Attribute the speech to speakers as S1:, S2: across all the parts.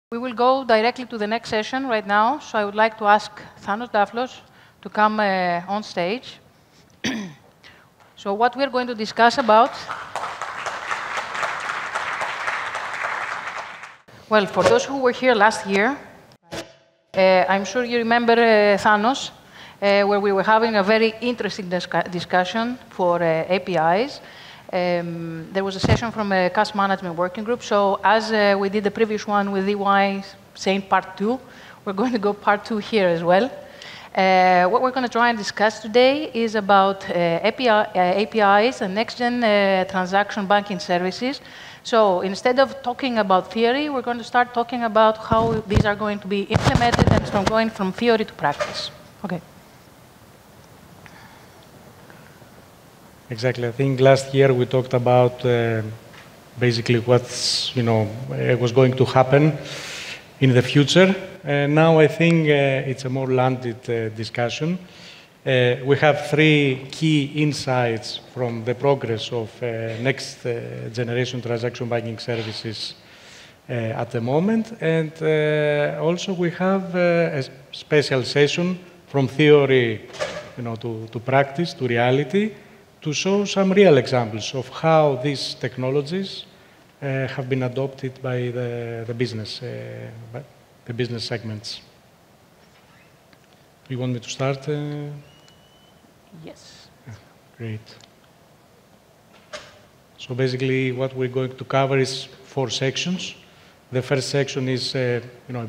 S1: We will go directly to the next session right now, so I would like to ask Thanos Daflos to come on stage. So what we're going to discuss about... Well, for those who were here last year, I'm sure you remember Thanos, where we were having a very interesting discussion for APIs. There was a session from a cash management working group. So as we did the previous one with EY, saying part 2, we're going to go part 2 here as well. What we're going to try and discuss today is about APIs and next-gen transaction banking services. So instead of talking about theory, we're going to start talking about how these are going to be implemented and from going from theory to practice. Okay.
S2: Exactly. I think last year we talked about basically what's was going to happen in the future. Now I think it's a more landed discussion. We have 3 key insights from the progress of next generation transaction banking services at the moment, and also we have a special session from theory, to practice, to reality, to show some real examples of how these technologies have been adopted by the business segments. You want me to start?
S1: Yes.
S2: Great. So basically, what we're going to cover is 4 sections. The first section is a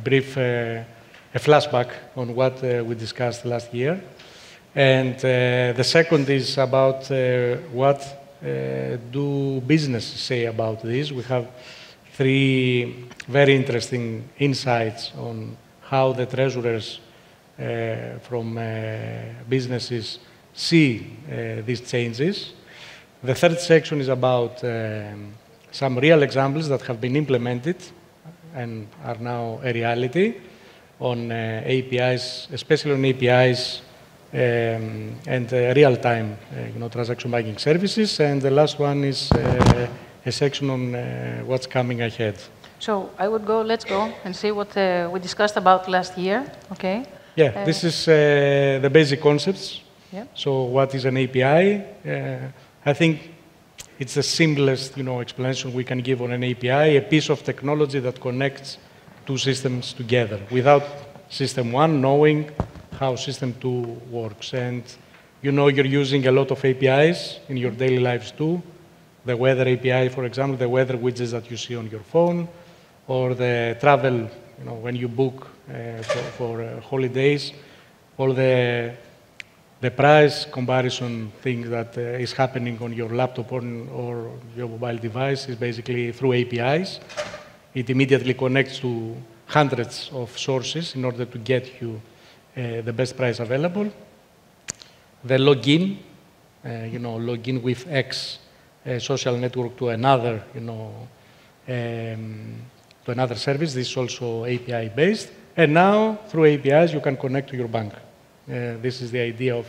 S2: brief a flashback on what we discussed last year. And the second is about what do businesses say about this. We have 3 very interesting insights on how the treasurers from businesses see these changes. The third section is about some real examples that have been implemented and are now a reality on APIs, especially on APIs and real-time transaction banking services. And the last one is a section on what's coming ahead.
S1: So let's go and see what we discussed about last year, okay?
S2: Yeah, this is the basic concepts.
S1: Yeah.
S2: So what is an API? I think it's the simplest explanation we can give on an API, a piece of technology that connects 2 systems together without system 1 knowing how system 2 works. And you're using a lot of APIs in your daily lives too. The weather API, for example, the weather widgets that you see on your phone, or the travel, when you book for holidays, or the price comparison thing that is happening on your laptop or your mobile device is basically through APIs. It immediately connects to hundreds of sources in order to get you the best price available. The login, login with X social network to another, to another service. This is also API based. And now through APIs you can connect to your bank. This is the idea of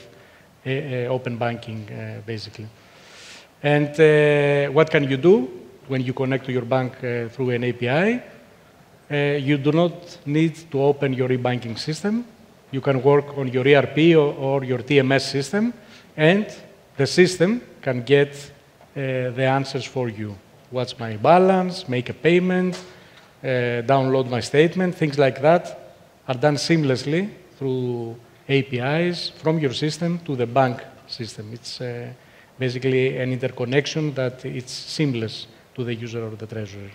S2: open banking, basically. And what can you do when you connect to your bank through an API? You do not need to open your e-banking system. You can work on your ERP or your TMS system, and the system can get the answers for you. What's my balance, make a payment, download my statement, things like that are done seamlessly through APIs from your system to the bank system. It's basically an interconnection that it's seamless to the user or the treasurer.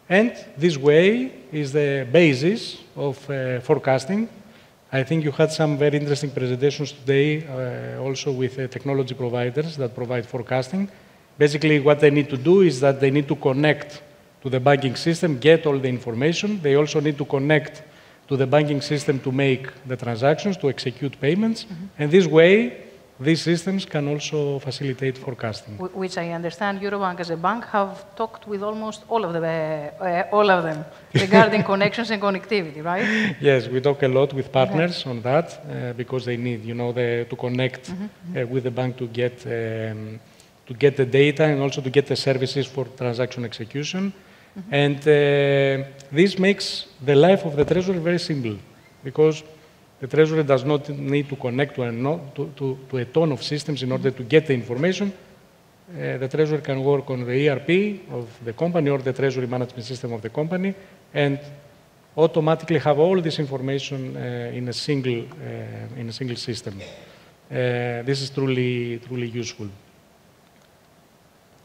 S2: And this way is the basis of forecasting. I think you had some very interesting presentations today, also with technology providers that provide forecasting. Basically, what they need to do is that they need to connect to the banking system, get all the information. They also need to connect to the banking system to make the transactions, to execute payments. Mm-hmm. And this way, these systems can also facilitate forecasting.
S1: Which I understand Eurobank as a bank have talked with almost all of them regarding connections and connectivity, right?
S2: Yes, we talk a lot with partners on that because they need, to connect with the bank to get the data and also to get the services for transaction execution. And this makes the life of the treasury very simple, because the treasury does not need to connect to a ton of systems in order to get the information. The treasury can work on the ERP of the company or the treasury management system of the company and automatically have all this information in a single system. This is truly useful.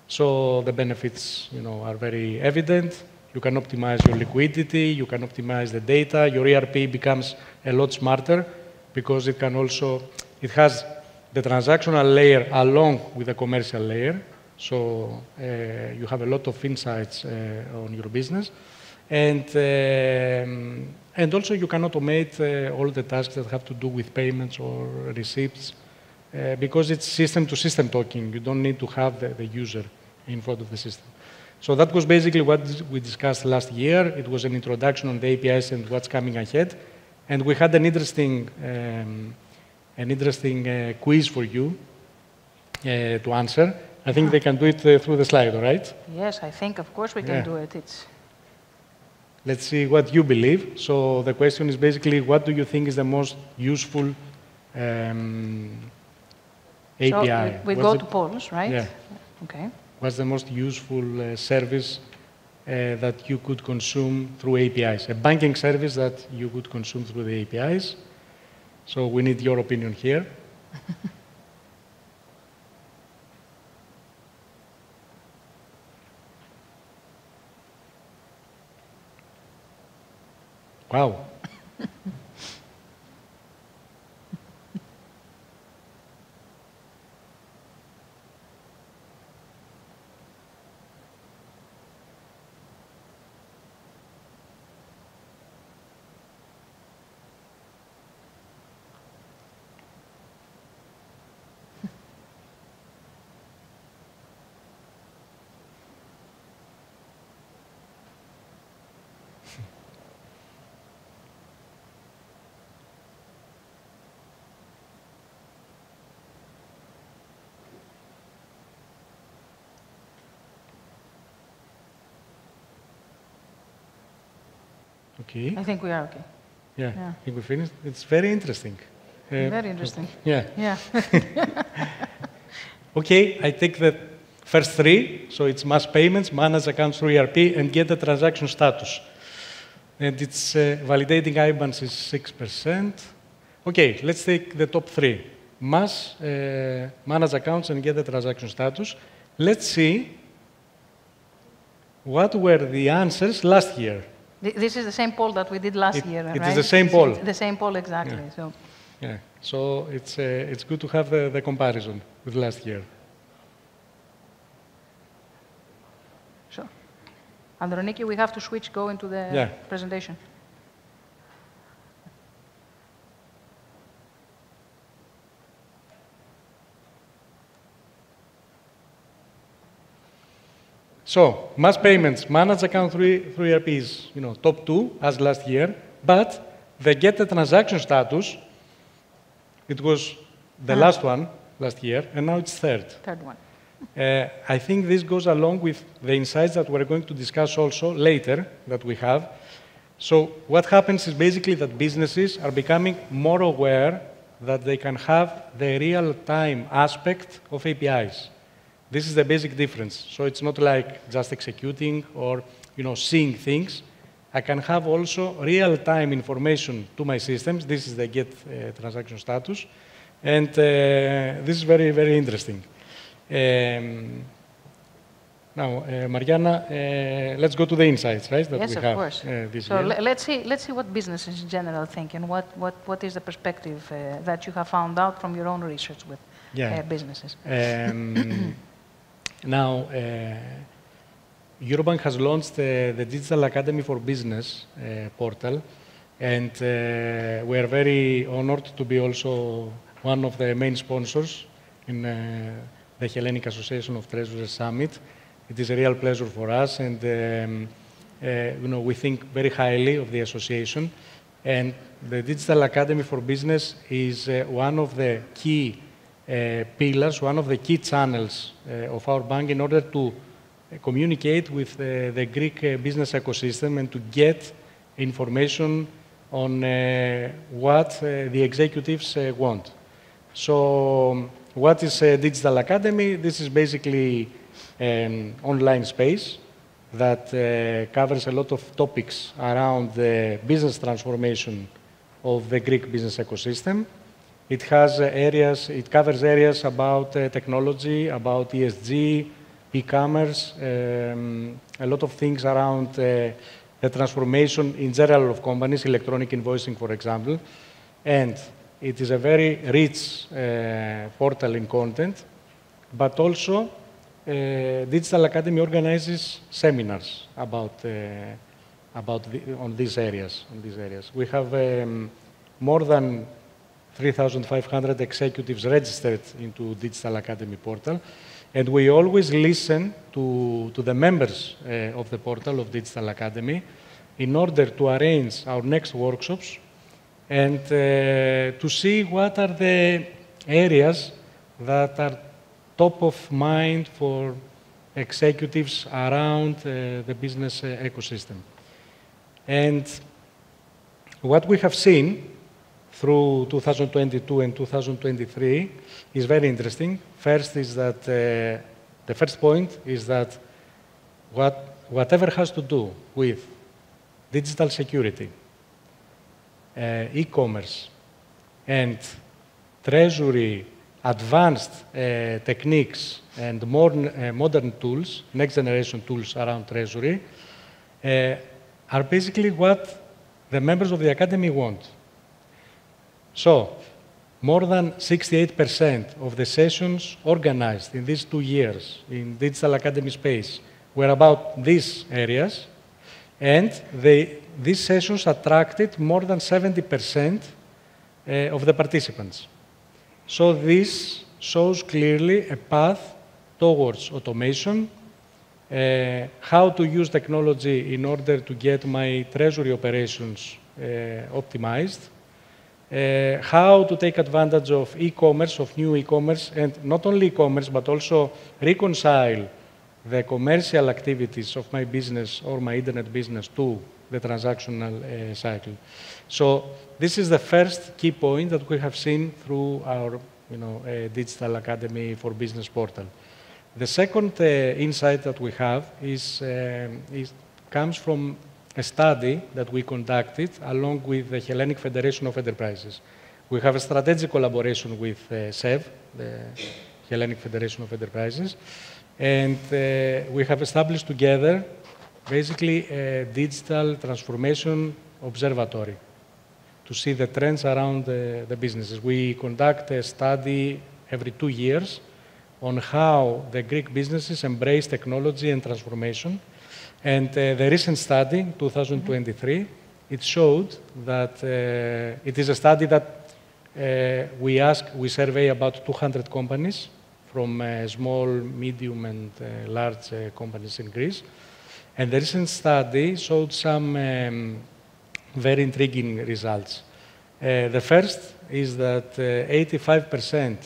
S2: So the benefits, are very evident. You can optimize your liquidity, you can optimize the data. Your ERP becomes a lot smarter because it has the transactional layer along with the commercial layer. So you have a lot of insights on your business. And also you can automate all the tasks that have to do with payments or receipts because it's system-to-system talking. You don't need to have the user in front of the system. So that was basically what we discussed last year. It was an introduction on the APIs and what's coming ahead. And we had an interesting quiz for you to answer. I think they can do it through the slide, all right?
S1: Yes, I think, of course, we can do it.
S2: Let's see what you believe. So the question is basically, what do you think is the most useful API?
S1: So we go to polls, right?
S2: Yeah.
S1: Okay.
S2: What's the most useful service that you could consume through APIs? A banking service that you could consume through the APIs. So we need your opinion here. Wow. Okay.
S1: I think we are okay.
S2: Yeah, I think we finished. It's very interesting.
S1: Very interesting.
S2: Yeah.
S1: Yeah.
S2: Okay, I take the first three. So it's mass payments, manage accounts through ERP, and get the transaction status. And it's validating IBANs is 6%. Okay, let's take the top three. Mass, manage accounts, and get the transaction status. Let's see what were the answers last year.
S1: This is the same poll that we did last year, right?
S2: It is the same poll.
S1: It's the same poll, exactly.
S2: Yeah. So it's good to have the comparison with last year.
S1: Sure. Androniki, we have to go into the presentation.
S2: So, mass payments, manage account through ERPs, top two as last year, but the get the transaction status, it was the last one last year, and now it's third.
S1: Third one.
S2: I think this goes along with the insights that we're going to discuss also later that we have. So what happens is basically that businesses are becoming more aware that they can have the real-time aspect of APIs. This is the basic difference. So it's not like just executing or seeing things. I can have also real-time information to my systems. This is the get transaction status. And this is very, very interesting. Now, Mariana, let's go to the insights, right? That
S1: yes,
S2: we
S1: of
S2: have,
S1: course.
S2: So
S1: let's see what businesses in general think and what is the perspective that you have found out from your own research with businesses.
S2: Now, Eurobank has launched the Digital Academy for Business portal, and we are very honored to be also one of the main sponsors in the Hellenic Association of Treasurers Summit. It is a real pleasure for us, and we think very highly of the association. And the Digital Academy for Business is one of the key pillars, one of the key channels of our bank in order to communicate with the Greek business ecosystem and to get information on what the executives want. So what is Digital Academy? This is basically an online space that covers a lot of topics around the business transformation of the Greek business ecosystem. It has areas, it covers areas about technology, about ESG, e-commerce, a lot of things around the transformation in general of companies, electronic invoicing, for example. And it is a very rich portal in content, but also Digital Academy organizes seminars on these areas. We have more than 3,500 executives registered into Digital Academy portal, and we always listen to the members of the portal of Digital Academy in order to arrange our next workshops and to see what are the areas that are top of mind for executives around the business ecosystem. And what we have seen through 2022 and 2023 is very interesting. First is that the first point is that whatever has to do with digital security, e-commerce, and treasury, advanced techniques and modern tools, next generation tools around treasury, are basically what the members of the Academy want. So, more than 68% of the sessions organized in these 2 years in Digital Academy space were about these areas, and these sessions attracted more than 70% of the participants. So this shows clearly a path towards automation, how to use technology in order to get my treasury operations optimized, how to take advantage of e-commerce, of new e-commerce, and not only e-commerce, but also reconcile the commercial activities of my business or my internet business to the transactional cycle. So this is the first key point that we have seen through our Digital Academy for Business portal. The second insight that we have comes from a study that we conducted along with the Hellenic Federation of Enterprises. We have a strategic collaboration with SEV, the Hellenic Federation of Enterprises, and we have established together basically a digital transformation observatory to see the trends around the businesses. We conduct a study every 2 years on how the Greek businesses embrace technology and transformation. And the recent study, 2023, it showed that it is a study that we survey about 200 companies from small, medium, and large companies in Greece. And the recent study showed some very intriguing results. The first is that 85%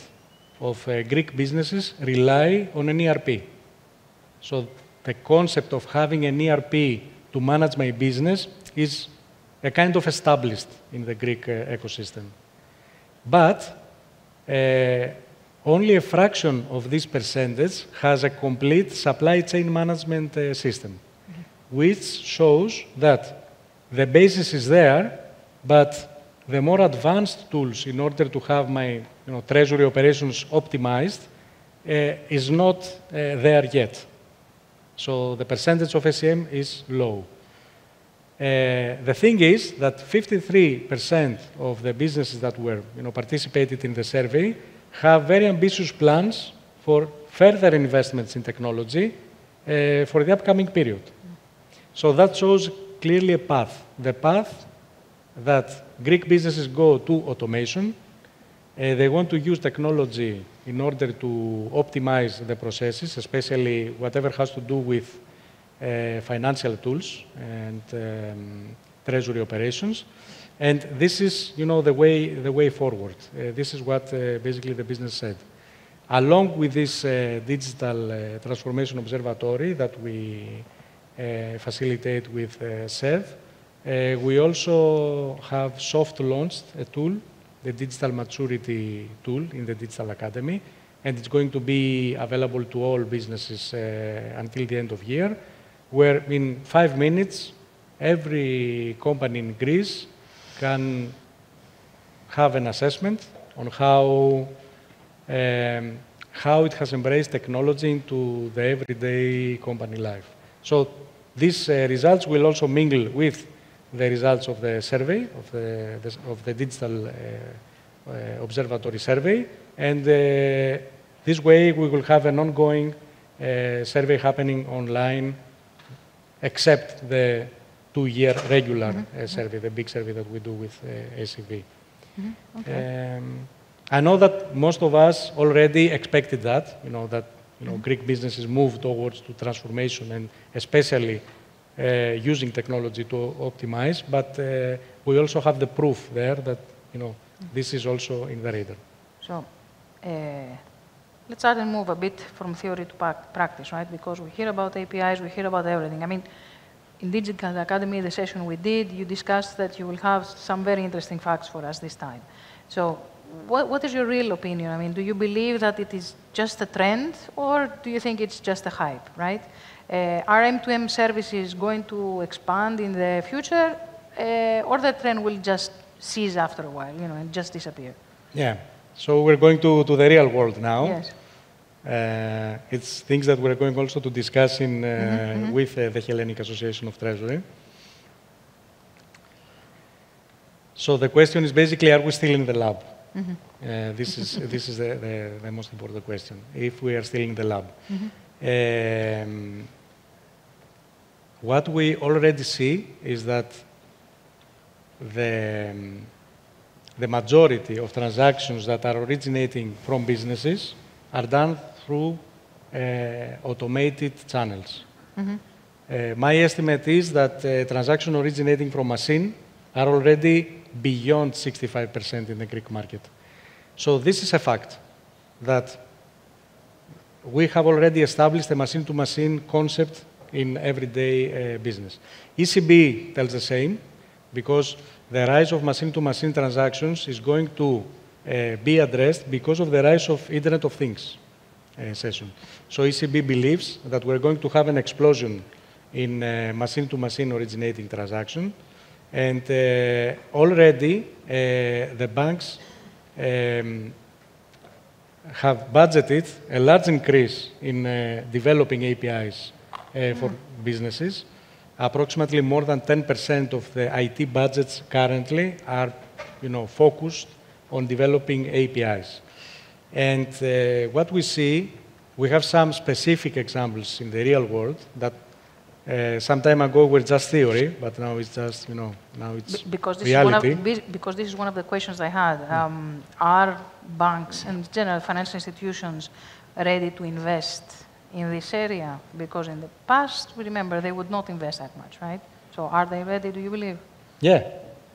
S2: of Greek businesses rely on an ERP. So the concept of having an ERP to manage my business is a kind of established in the Greek ecosystem. But only a fraction of this percentage has a complete supply chain management system, which shows that the basis is there, but the more advanced tools in order to have my treasury operations optimized is not there yet. So the percentage of SCM is low. The thing is that 53% of the businesses that were participated in the survey have very ambitious plans for further investments in technology for the upcoming period. So that shows clearly a path. The path that Greek businesses go to automation. They want to use technology in order to optimize the processes, especially whatever has to do with financial tools and treasury operations. And this is, the way forward. This is what basically the business said. along with this digital transformation observatory that we facilitate with SEV, we also have soft launched a tool, the Digital Maturity Tool in the Digital Academy, and it's going to be available to all businesses until the end of year, where in 5 minutes, every company in Greece can have an assessment on how it has embraced technology into the everyday company life. So these results will also mingle with the results of the survey, of the digital observatory survey, and this way we will have an ongoing survey happening online, except the 2-year regular survey, the big survey that we do with ACV. Okay. I know that most of us already expected that, that Greek businesses move towards to transformation and especially using technology to optimize, but we also have the proof there that this is also in the radar.
S1: So let's start and move a bit from theory to practice, right? Because we hear about APIs, we hear about everything. I mean, in Digital Academy, the session we did, you discussed that you will have some very interesting facts for us this time. So what is your real opinion? I mean, do you believe that it is just a trend, or do you think it's just a hype, right? Are M2M services going to expand in the future, or the trend will just cease after a while, and just disappear?
S2: Yeah. So we're going to the real world now.
S1: Yes.
S2: It's things that we're going also to discuss with the Hellenic Association of Treasury. So the question is basically, are we still in the lab? This is the most important question, if we are still in the lab. What we already see is that the majority of transactions that are originating from businesses are done through automated channels. My estimate is that transactions originating from machine are already beyond 65% in the Greek market. So this is a fact that we have already established a machine-to-machine concept in everyday business. ECB tells the same, because the rise of machine-to-machine transactions is going to be addressed because of the rise of Internet of Things session. So ECB believes that we're going to have an explosion in machine-to-machine originating transaction, and already the banks have budgeted a large increase in developing APIs for businesses. Approximately more than 10% of the IT budgets currently are, focused on developing APIs. And what we see, we have some specific examples in the real world that some time ago were just theory, but now it's just, now it's reality.
S1: Because this is one of the questions I had. Are banks and general financial institutions ready to invest in this area? Because in the past, we remember, they would not invest that much, right? So are they ready, do you believe?
S2: Yeah.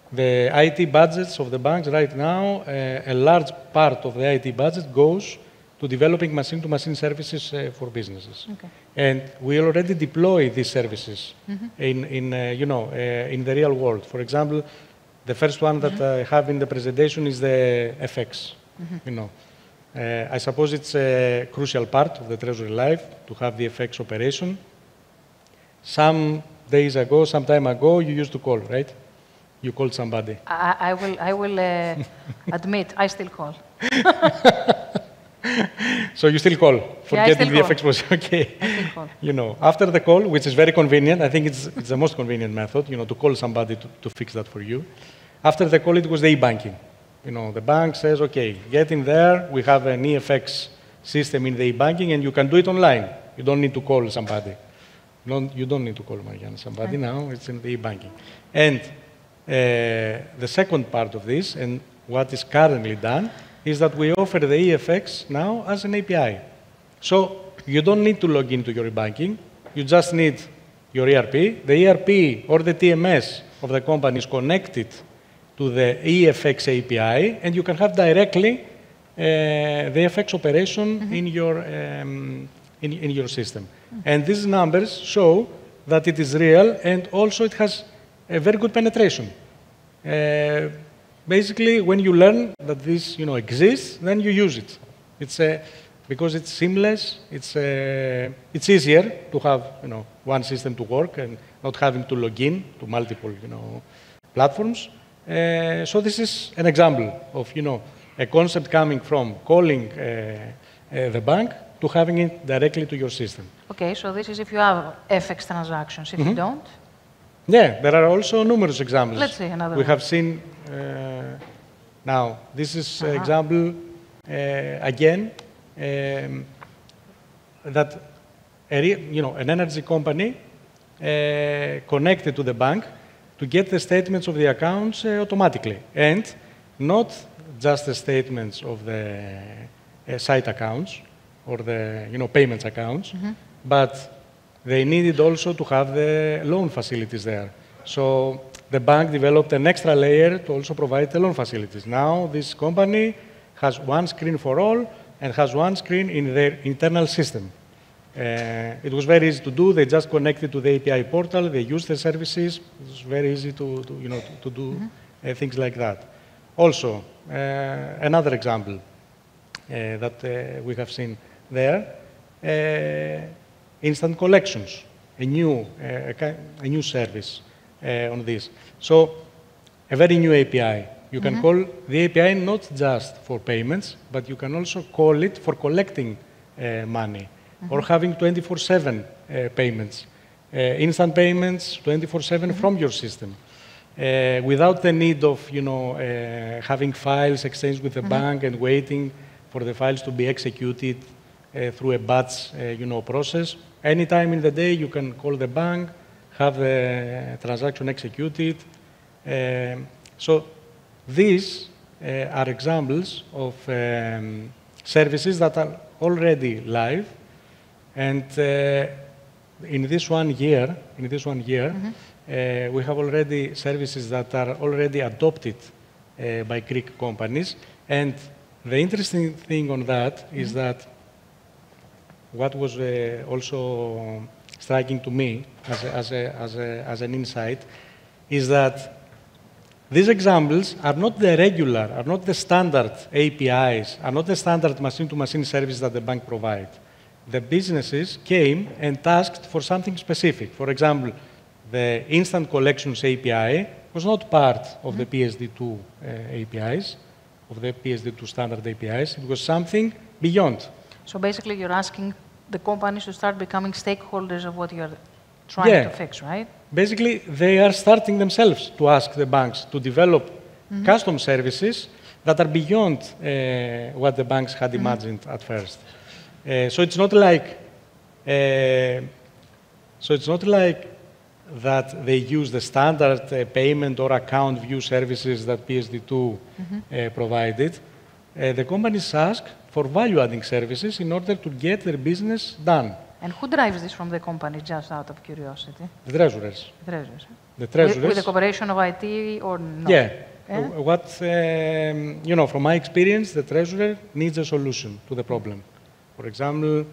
S2: The IT budgets of the banks right now, a large part of the IT budget goes to developing machine-to-machine services for businesses. Okay. And we already deploy these services in the real world. For example, the first one that I have in the presentation is the FX. I suppose it's a crucial part of the Treasury life to have the FX operation. Some time ago, you used to call, right? You called somebody.
S1: I will admit, I still call.
S2: So you still call for getting the FX position? Okay.
S1: I still call.
S2: After the call, which is very convenient, I think it's the most convenient method, to call somebody to fix that for you. After the call, it was the e-banking. The bank says, okay, get in there. We have an EFX system in the e-banking, and you can do it online. You don't need to call somebody. You don't need to call somebody now. It's in the e-banking. And the second part of this, and what is currently done, is that we offer the EFX now as an API. So you don't need to log into your e-banking. You just need your ERP. The ERP or the TMS of the company is connected to the EFX API, and you can have directly the FX operation in your system. And these numbers show that it is real, and also it has a very good penetration. Basically, when you learn that this exists, then you use it. It's because it's seamless. It's easier to have one system to work and not having to log in to multiple platforms. So this is an example of a concept coming from calling the bank to having it directly to your system.
S1: Okay, so this is if you have FX transactions. If you don't?
S2: Yeah, there are also numerous examples.
S1: Let's see another
S2: We
S1: one.
S2: have seen now. This is an example again that an energy company connected to the bank to get the statements of the accounts automatically, and not just the statements of the site accounts or the payments accounts, but they needed also to have the loan facilities there. So the bank developed an extra layer to also provide the loan facilities. Now this company has one screen for all and has one screen in their internal system. It was very easy to do. They just connected to the API portal. They used the services. It was very easy to do things like that. Also, another example that we have seen there, instant collections, a new service on this. So, a very new API. You can call the API not just for payments, but you can also call it for collecting money or having 24/7 payments, instant payments 24/7 from your system, without the need of having files exchanged with the bank and waiting for the files to be executed through a batch process. Anytime in the day, you can call the bank, have the transaction executed. So these are examples of services that are already live, and in this one year, we have already services that are already adopted by Greek companies. And the interesting thing on that is that what was also striking to me as an insight is that these examples are not the regular, are not the standard APIs, are not the standard machine-to-machine service that the bank provides. The businesses came and asked for something specific. For example, the instant collections API was not part of the PSD2 APIs, of the PSD2 standard APIs. It was something beyond.
S1: So basically, you're asking the companies to start becoming stakeholders of what you're trying to fix, right?
S2: Basically, they are starting themselves to ask the banks to develop custom services that are beyond what the banks had imagined at first. So it's not like that they use the standard payment or account view services that PSD2 provided. The companies ask for value-adding services in order to get their business done.
S1: And who drives this from the company, just out of curiosity?
S2: The treasurers.
S1: The treasurers.
S2: The treasurers.
S1: With the cooperation of IT or no?
S2: Yeah. What, from my experience, the treasurer needs a solution to the problem. For example,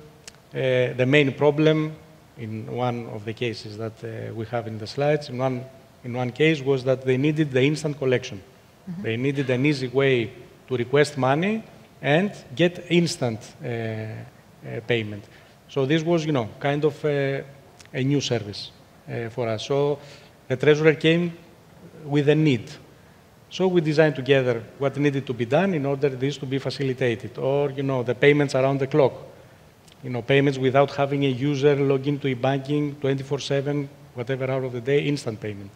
S2: the main problem in one of the cases that we have in the slides, in one case was that they needed the instant collection. They needed an easy way to request money and get instant payment. So this was, kind of a new service for us. So the treasurer came with a need. So we designed together what needed to be done in order this to be facilitated. Or, the payments around the clock. Payments without having a user log into e-banking 24/7, whatever hour of the day, instant payment.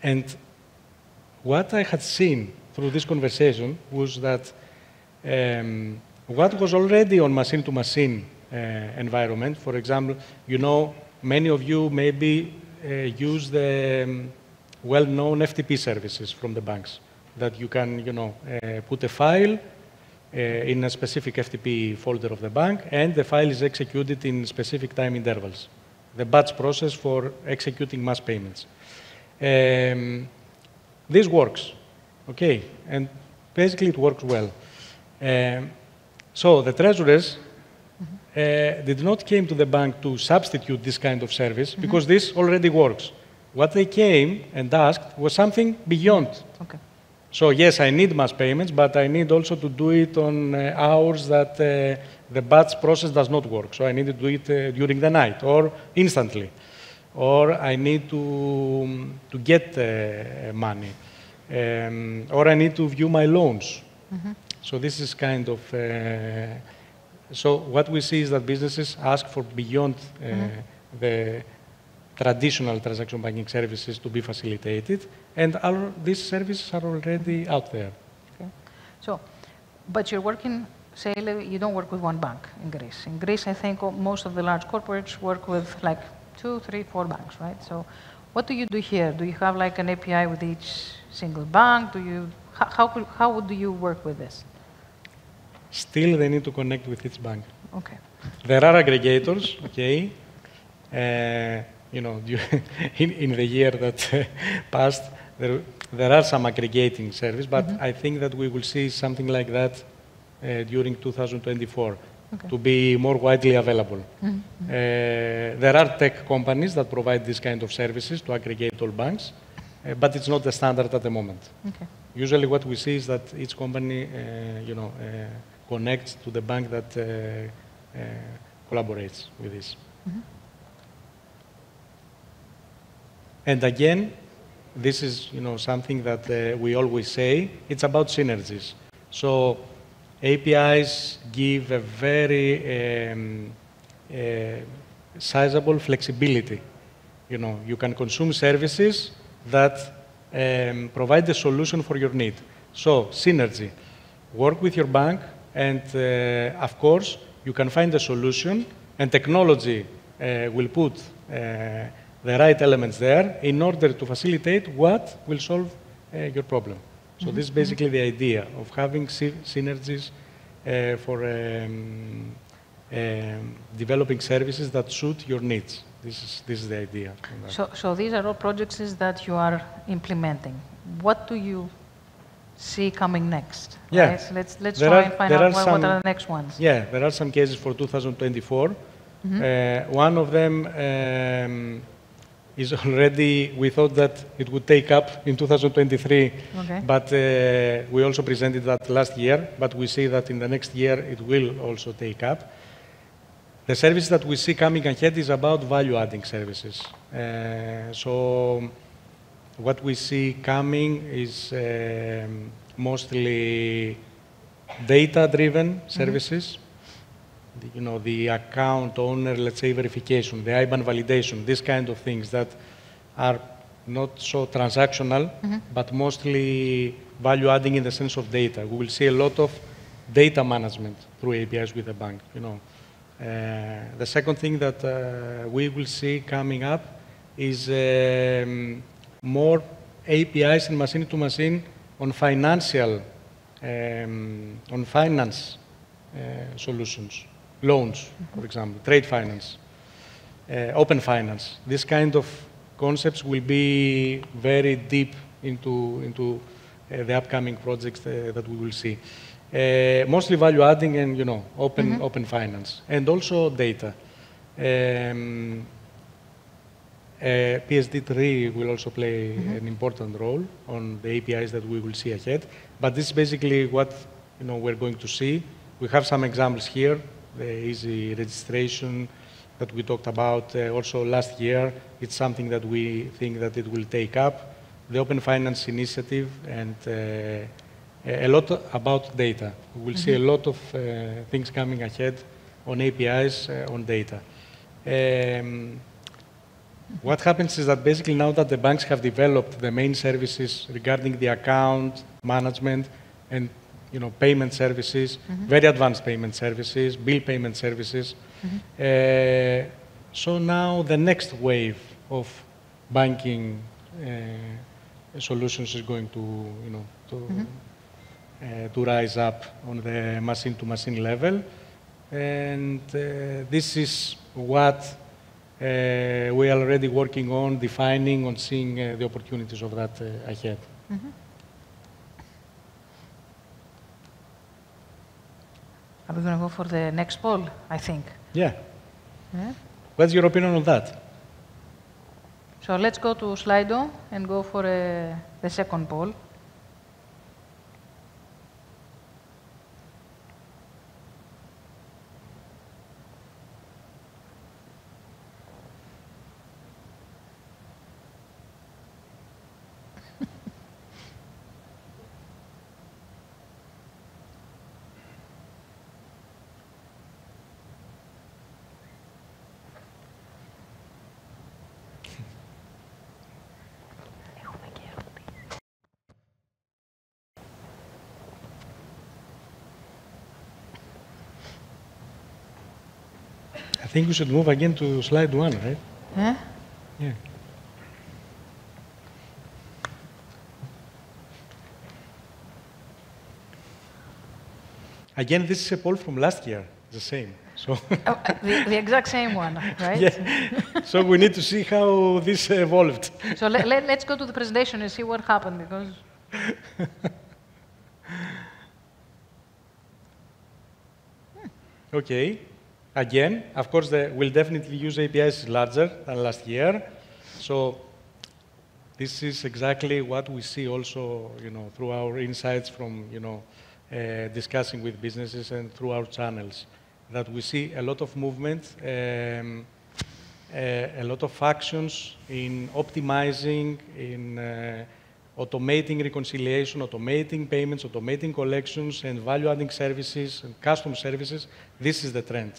S2: And what I had seen through this conversation was that what was already on machine-to-machine environment, for example, many of you maybe use the well-known FTP services from the banks, that you can, put a file in a specific FTP folder of the bank, and the file is executed in specific time intervals. The batch process for executing mass payments. This works. Okay, and basically it works well. So the treasurers did not came to the bank to substitute this kind of service because this already works. What they came and asked was something beyond.
S1: Okay.
S2: So yes, I need mass payments, but I need also to do it on hours that the batch process does not work. So I need to do it during the night or instantly. Or I need to get money. Or I need to view my loans. So this is kind of... so what we see is that businesses ask for beyond the traditional transaction banking services to be facilitated, and these services are already out there.
S1: Okay. So, but you're working, say, you don't work with one bank in Greece. In Greece, I think most of the large corporates work with like 2, 3, 4 banks, right? So what do you do here? Do you have like an API with each single bank? Do you, how do you work with this?
S2: Still, they need to connect with each bank.
S1: Okay.
S2: There are aggregators, okay? You know, in the year that passed, there are some aggregating service, but I think that we will see something like that during 2024 to be more widely available. There are tech companies that provide this kind of services to aggregate all banks, but it's not the standard at the moment.
S1: Okay.
S2: Usually what we see is that each company, you know, connects to the bank that collaborates with this. And again, this is, you know, something that we always say, it's about synergies. So APIs give a very sizable flexibility. You know, you can consume services that provide the solution for your need. So synergy, work with your bank, and of course, you can find a solution, and technology will put the right elements there in order to facilitate what will solve your problem. So this is basically the idea of having synergies for developing services that suit your needs. This is the idea.
S1: So these are all projects that you are implementing. What do you see coming next?
S2: Yeah.
S1: Right? Let's try and find out what are the next ones.
S2: Yeah, there are some cases for 2024. One of them is already, we thought that it would take up in 2023, but we also presented that last year, but we see that in the next year it will also take up. The service that we see coming ahead is about value-adding services. So what we see coming is mostly data-driven services. You know, the account owner, let's say, verification, the IBAN validation, these kind of things that are not so transactional, but mostly value-adding in the sense of data. We will see a lot of data management through APIs with the bank. You know, the second thing that we will see coming up is more APIs and machine-to-machine on financial, on finance solutions. Loans, for example, trade finance, open finance. This kind of concepts will be very deep into the upcoming projects that we will see. Mostly value adding and, you know, open finance, and also data. PSD3 will also play an important role on the APIs that we will see ahead. But this is basically what, you know, we're going to see. We have some examples here. The easy registration that we talked about also last year. It's something that we think that it will take up. The Open Finance Initiative and a lot about data. We will see a lot of things coming ahead on APIs, on data. What happens is that basically now that the banks have developed the main services regarding the account management and, you know, payment services, very advanced payment services, bill payment services. So now the next wave of banking solutions is going to, you know, to rise up on the machine-to-machine level, and this is what we are already working on, defining, on seeing the opportunities of that ahead.
S1: Are we going to go for the next poll, I think?
S2: Yeah.
S1: Yeah?
S2: What's your opinion on that?
S1: So let's go to Slido and go for the second poll.
S2: I think we should move again to slide 1, right?
S1: Yeah?
S2: Yeah. Again, this is a poll from last year, the same. So
S1: The exact same one, right?
S2: yeah. So we need to see how this evolved.
S1: So let's go to the presentation and see what happened, because...
S2: Okay. Again, of course, we'll definitely use APIs larger than last year. So this is exactly what we see also, through our insights from, discussing with businesses and through our channels, that we see a lot of movement, a lot of actions in optimizing, in automating reconciliation, automating payments, automating collections, and value-adding services and custom services. This is the trend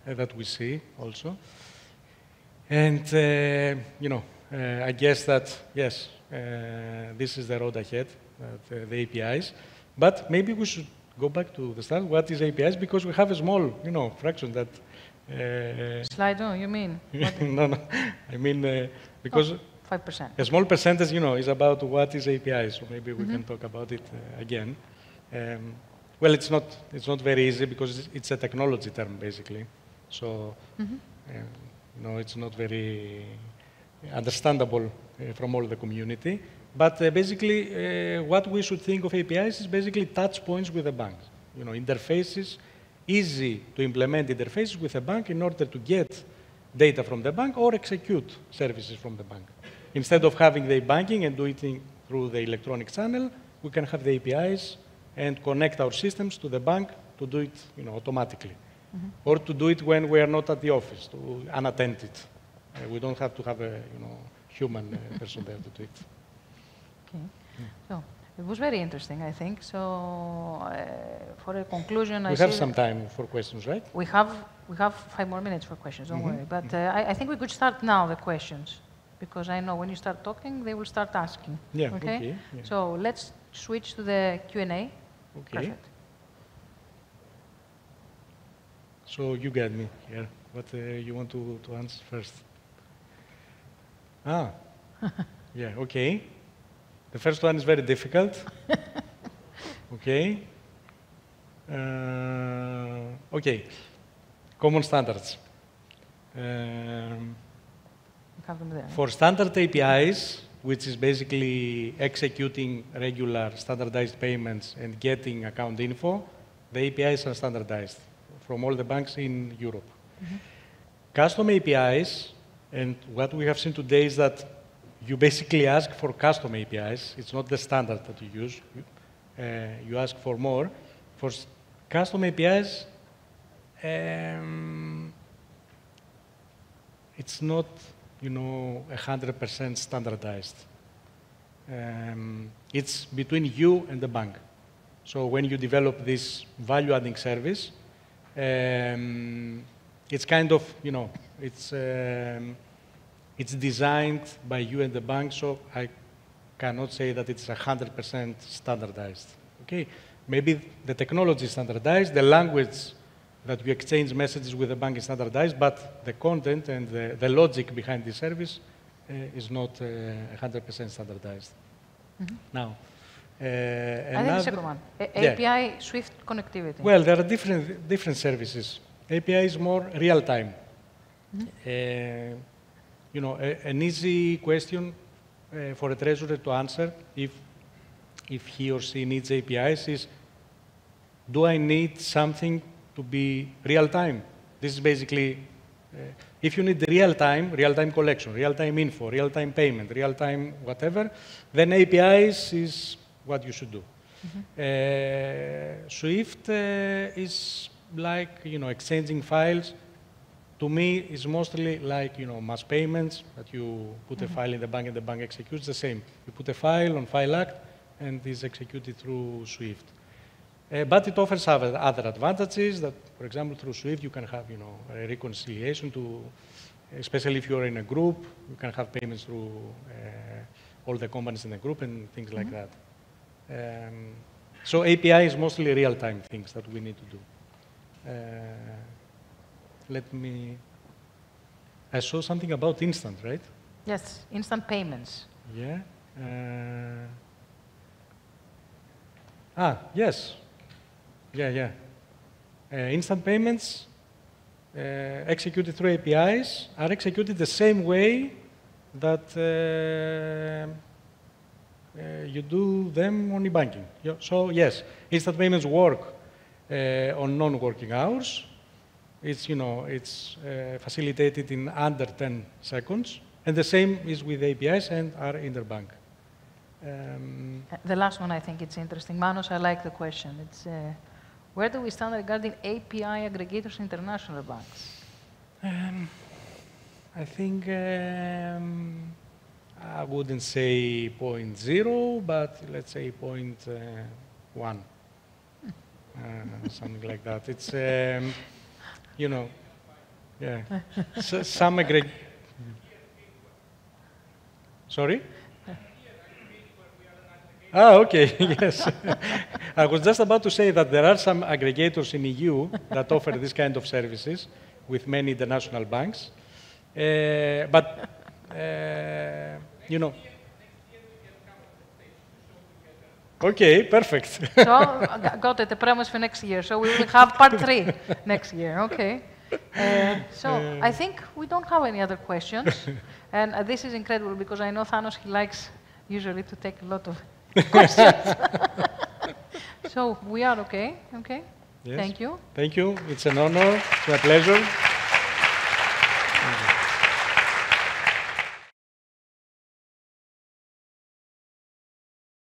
S2: that we see also. And, I guess that, yes, this is the road ahead, the APIs. But maybe we should go back to the start. What is APIs? Because we have a small, fraction that...
S1: Slido, you mean?
S2: No. I mean, because...
S1: 5%.
S2: A small percentage, is about what is API, so maybe we can talk about it again. Well, it's not very easy because it's a technology term, basically. So, it's not very understandable from all the community. But basically, what we should think of APIs is basically touch points with the bank. Interfaces, easy to implement interfaces with a bank in order to get data from the bank or execute services from the bank. Instead of having the banking and doing it through the electronic channel, we can have the APIs and connect our systems to the bank to do it automatically. Or to do it when we are not at the office, to unattended. We don't have to have a human person there to do it.
S1: Okay. So it was very interesting, I think. So for a conclusion,
S2: we have some time for questions, right?
S1: We have 5 more minutes for questions, don't worry. But I think we could start now the questions, because I know when you start talking, they will start asking.
S2: Yeah,
S1: okay?
S2: Yeah.
S1: So let's switch to the Q&A.
S2: Okay.
S1: Perfect.
S2: So you get me here. What you want to answer first? Ah, yeah, okay. The first one is very difficult. Okay. Okay. Common standards. For standard APIs, which is basically executing regular standardized payments and getting account info, the APIs are standardized from all the banks in Europe. Custom APIs, and what we have seen today is that you basically ask for custom APIs. It's not the standard that you use. You ask for more. For custom APIs, it's not 100% standardized. It's between you and the bank. So when you develop this value-adding service, it's kind of, it's designed by you and the bank, so I cannot say that it's 100% standardized. Okay, maybe the technology is standardized, the language that you exchange messages with the bank is standardized, but the content and the logic behind the service is not 100% standardized. Now,
S1: I think the second one, API Swift connectivity.
S2: Well, there are different services. API is more real-time. An easy question for a treasurer to answer if he or she needs APIs is, do I need something to be real-time. This is basically, if you need real-time collection, real-time info, real-time payment, real-time whatever, then APIs is what you should do. Swift is like, exchanging files. To me, it's mostly like, mass payments, that you put a file in the bank and the bank executes the same. You put a file on FileAct and it's executed through Swift. But it offers other advantages that, for example, through Swift, you can have, a reconciliation especially if you're in a group, you can have payments through all the companies in the group and things like that. So API is mostly real-time things that we need to do. I saw something about instant, right?
S1: Yes, instant payments.
S2: Yeah. Yes. Yeah. Instant payments executed through APIs are executed the same way that you do them on e-banking. So yes, instant payments work on non-working hours. It's, it's facilitated in under 10 seconds. And the same is with APIs and are interbank.
S1: The last one, I think it's interesting. Manos, I like the question. It's, where do we stand regarding API aggregators in international banks?
S2: I think I wouldn't say 0.0, but let's say 0.1. Something like that. It's, yeah. So, some Sorry? Okay, yes. I was just about to say that there are some aggregators in EU that offer this kind of services with many international banks. But, Okay, perfect.
S1: So, got it, the promise for next year. So we will have part 3 next year, okay. So I think we don't have any other questions. And this is incredible because I know Thanos, he likes usually to take a lot of questions. So we are okay, okay?
S2: Yes.
S1: Thank you.
S2: Thank you. It's an honor. It's a pleasure.